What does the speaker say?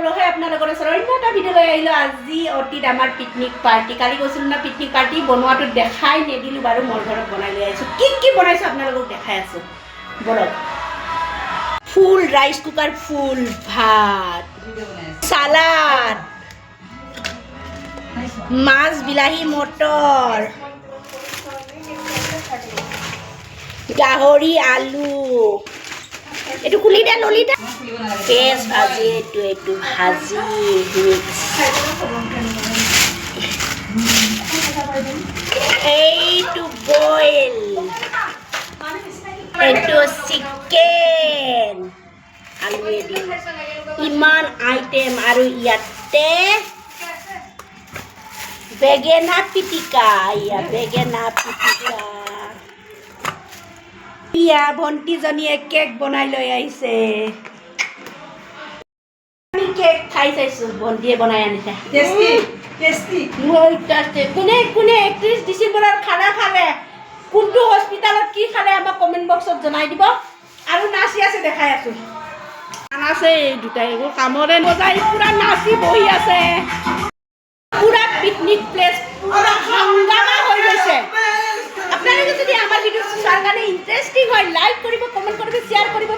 ৰহে আপোনালোকৰ ওচৰত অন্য এটা ভিডিঅ' লৈ আহিলোঁ। আজি অতীত আমাৰ পিকনিক পাৰ্টি, কালি গৈছিলোঁ না পিকনিক পাৰ্টি, বনোৱাটো দেখাই নিদিলোঁ বাৰু, মোৰ ঘৰত বনাই লৈ আহিছোঁ। কি বনাইছোঁ আপোনালোকক দেখাই আছোঁ বলক। ফুল ৰাইচ কুকাৰ, ফুল ভাত, চালাড, মাছ, বিলাহী, মটৰ, গাহৰি, আলু, এইটো খুলি দে ললিতা, পেঁয়াজ ভাজি, এইটো ভাজি মিক্স, এইটো বইল, এইটো চিকেন, আলুৱে দি ইমান আইটেম। আৰু ইয়াতে বেঙেনা পিটিকা, বেঙেনা পিটিকা। ইয়া ভণ্টিজনীয়ে কেক বনাই লৈ আহিছে, আমি কেক খাই চাইছোঁ, ভণ্টিয়ে বনাই আনিছে। কোনে 31 ডিচেম্বৰৰ খানা খালে, কোনটো হস্পিটেলত কি খালে আমাক কমেণ্ট বক্সত জনাই দিব। আৰু নাচি আছে দেখাই আছোঁ, নাচে দুটাই একো কামৰে নযায়, পুৰা নাচি বহি আছে। পুৰা পিকনিক প্লেচ পুৰা হাংগামা হৈ গৈছে। আপোনালোকে যদি আমাৰ ভিডিঅ' চোৱাৰ কাৰণে ইণ্টাৰেষ্টিং হয়, লাইক কৰিব, কমেণ্ট কৰিব, শ্বেয়াৰ কৰিব।